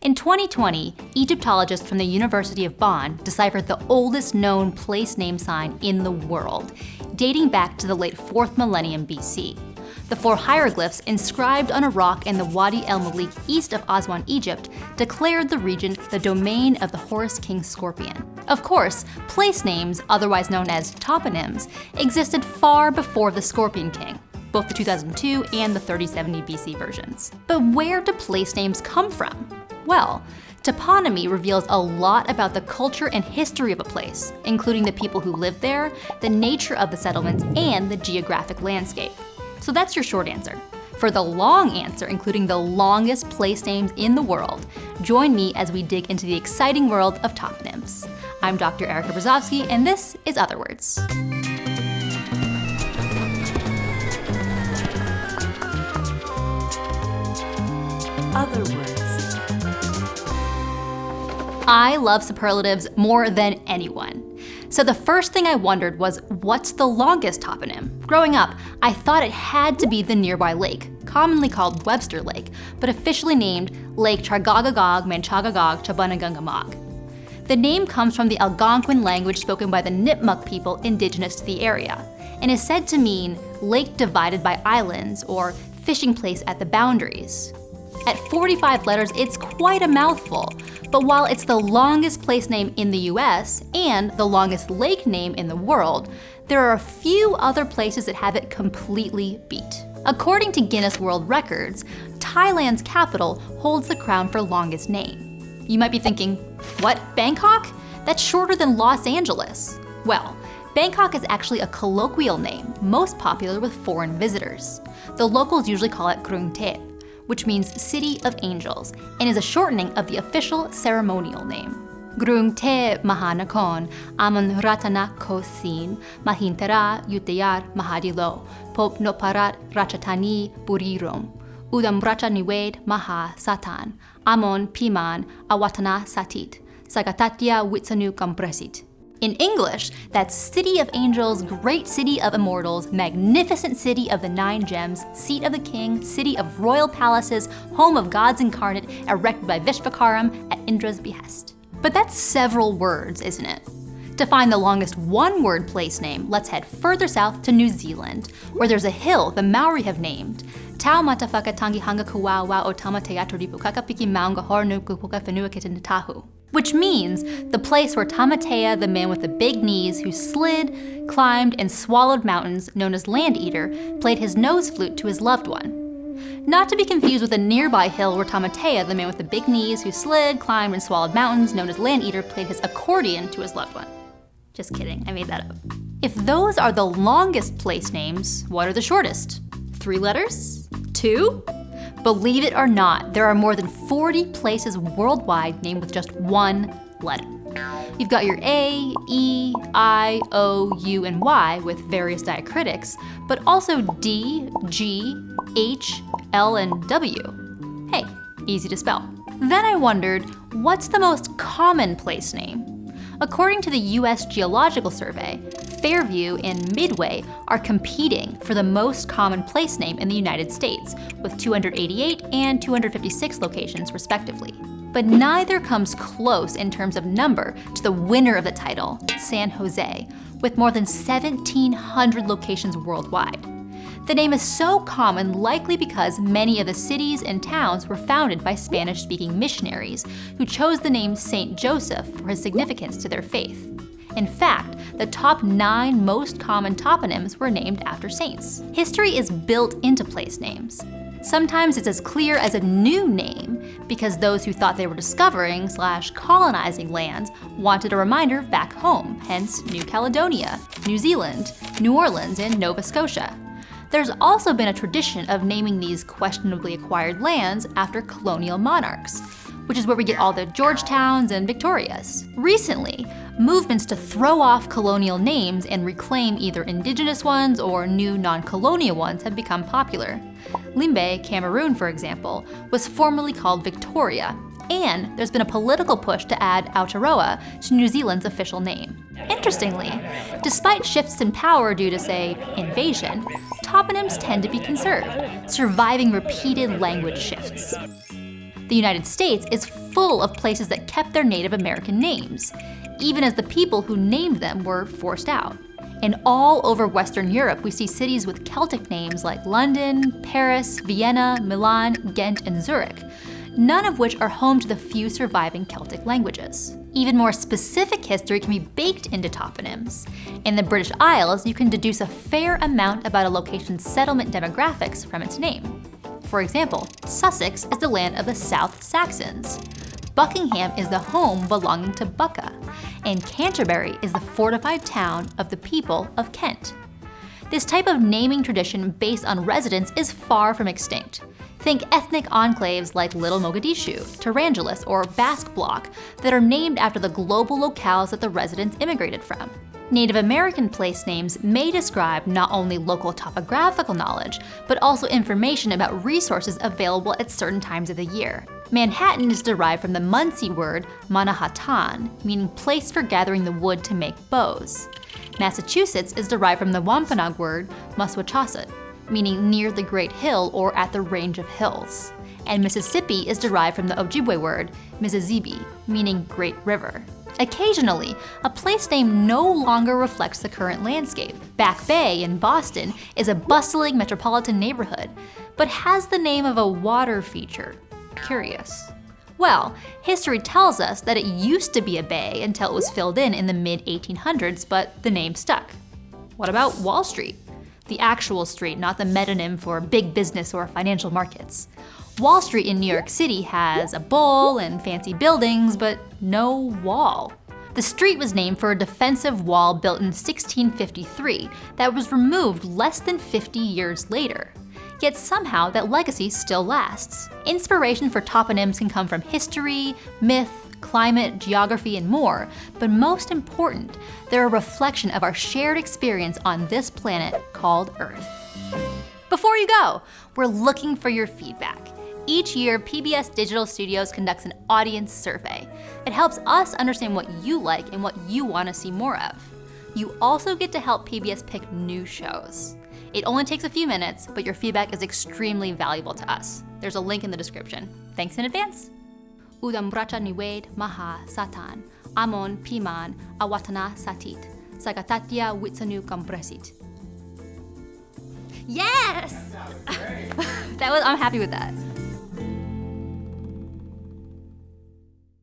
In 2020, Egyptologists from the University of Bonn deciphered the oldest known place name sign in the world, dating back to the late 4th millennium BC. The 4 hieroglyphs inscribed on a rock in the Wadi el-Malik east of Aswan, Egypt, declared the region the domain of the Horus king Scorpion. Of course, place names, otherwise known as toponyms, existed far before the Scorpion king, both the 2002 and the 3070 BC versions. But where do place names come from? Well, toponymy reveals a lot about the culture and history of a place, including the people who lived there, the nature of the settlements, and the geographic landscape. So that's your short answer. For the long answer, including the longest place names in the world, join me as we dig into the exciting world of toponyms. I'm Dr. Erica Brozovsky, and this is Otherwords. Otherwords. I love superlatives more than anyone. So the first thing I wondered was, what's the longest toponym? Growing up, I thought it had to be the nearby lake, commonly called Webster Lake, but officially named Lake Chargagagog Manchagagog Chabunagungamog. The name comes from the Algonquin language spoken by the Nipmuc people indigenous to the area, and is said to mean lake divided by islands, or fishing place at the boundaries. At 45 letters, it's quite a mouthful, but while it's the longest place name in the US and the longest lake name in the world, there are a few other places that have it completely beat. According to Guinness World Records, Thailand's capital holds the crown for longest name. You might be thinking, what, Bangkok? That's shorter than Los Angeles. Well, Bangkok is actually a colloquial name, most popular with foreign visitors. The locals usually call it Krung Thep, which means City of Angels, and is a shortening of the official ceremonial name. Grung Te Mahanakon, Amon Ratana Kosin, Mahintara Yutayar Mahadilo, Pop Noparat Rachatani Burirom, Udam Racha Niwed Maha Satan, Amon Piman Awatana Satit, Sagatatya Witsanu Kampresit. In English, that's City of Angels, Great City of Immortals, Magnificent City of the 9 Gems, Seat of the King, City of Royal Palaces, Home of Gods Incarnate, erected by Vishvakaram at Indra's behest. But that's several words, isn't it? To find the longest one-word place name, let's head further south to New Zealand, where there's a hill the Maori have named Tau Matafaka Tangi Hanga Kuwawa o Tama Teatro di Pukaka Piki Maunga Hornu Kupuka Whenua Kitanitahu, which means the place where Tamatea, the man with the big knees who slid, climbed, and swallowed mountains, known as Land Eater, played his nose flute to his loved one. Not to be confused with a nearby hill where Tamatea, the man with the big knees who slid, climbed, and swallowed mountains, known as Land Eater, played his accordion to his loved one. Just kidding, I made that up. If those are the longest place names, what are the shortest? 3 letters? 2? Believe it or not, there are more than 40 places worldwide named with just 1 letter. You've got your A, E, I, O, U, and Y with various diacritics, but also D, G, H, L, and W. Hey, easy to spell. Then I wondered, what's the most common place name? According to the US Geological Survey, Fairview and Midway are competing for the most common place name in the United States, with 288 and 256 locations respectively. But neither comes close in terms of number to the winner of the title, San Jose, with more than 1,700 locations worldwide. The name is so common likely because many of the cities and towns were founded by Spanish-speaking missionaries who chose the name Saint Joseph for his significance to their faith. In fact, the top 9 most common toponyms were named after saints. History is built into place names. Sometimes it's as clear as a new name because those who thought they were discovering/colonizing lands wanted a reminder back home, hence New Caledonia, New Zealand, New Orleans, and Nova Scotia. There's also been a tradition of naming these questionably acquired lands after colonial monarchs, which is where we get all the Georgetowns and Victorias. Recently, movements to throw off colonial names and reclaim either indigenous ones or new non-colonial ones have become popular. Limbe, Cameroon, for example, was formerly called Victoria, and there's been a political push to add Aotearoa to New Zealand's official name. Interestingly, despite shifts in power due to, say, invasion, toponyms tend to be conserved, surviving repeated language shifts. The United States is full of places that kept their Native American names, even as the people who named them were forced out. And all over Western Europe, we see cities with Celtic names like London, Paris, Vienna, Milan, Ghent, and Zurich, none of which are home to the few surviving Celtic languages. Even more specific history can be baked into toponyms. In the British Isles, you can deduce a fair amount about a location's settlement demographics from its name. For example, Sussex is the land of the South Saxons. Buckingham is the home belonging to Bucca, and Canterbury is the fortified town of the people of Kent. This type of naming tradition based on residence is far from extinct. Think ethnic enclaves like Little Mogadishu, Tarangelis, or Basque Bloc that are named after the global locales that the residents immigrated from. Native American place names may describe not only local topographical knowledge, but also information about resources available at certain times of the year. Manhattan is derived from the Munsee word Manhattan, meaning place for gathering the wood to make bows. Massachusetts is derived from the Wampanoag word Massachusetts, meaning near the Great Hill or at the range of hills. And Mississippi is derived from the Ojibwe word Mississippi, meaning Great River. Occasionally, a place name no longer reflects the current landscape. Back Bay in Boston is a bustling metropolitan neighborhood, but has the name of a water feature. Curious. Well, history tells us that it used to be a bay until it was filled in the mid-1800s, but the name stuck. What about Wall Street? The actual street, not the metonym for big business or financial markets. Wall Street in New York City has a bull and fancy buildings, but no wall. The street was named for a defensive wall built in 1653 that was removed less than 50 years later. Yet somehow that legacy still lasts. Inspiration for toponyms can come from history, myth, climate, geography, and more, but most important, they're a reflection of our shared experience on this planet called Earth. Before you go, we're looking for your feedback. Each year, PBS Digital Studios conducts an audience survey. It helps us understand what you like and what you want to see more of. You also get to help PBS pick new shows. It only takes a few minutes, but your feedback is extremely valuable to us. There's a link in the description. Thanks in advance. Udam bracha niwed maha satan, amon piman awatana satit, sagatatia witsanu compresit. Yes! I'm happy with that.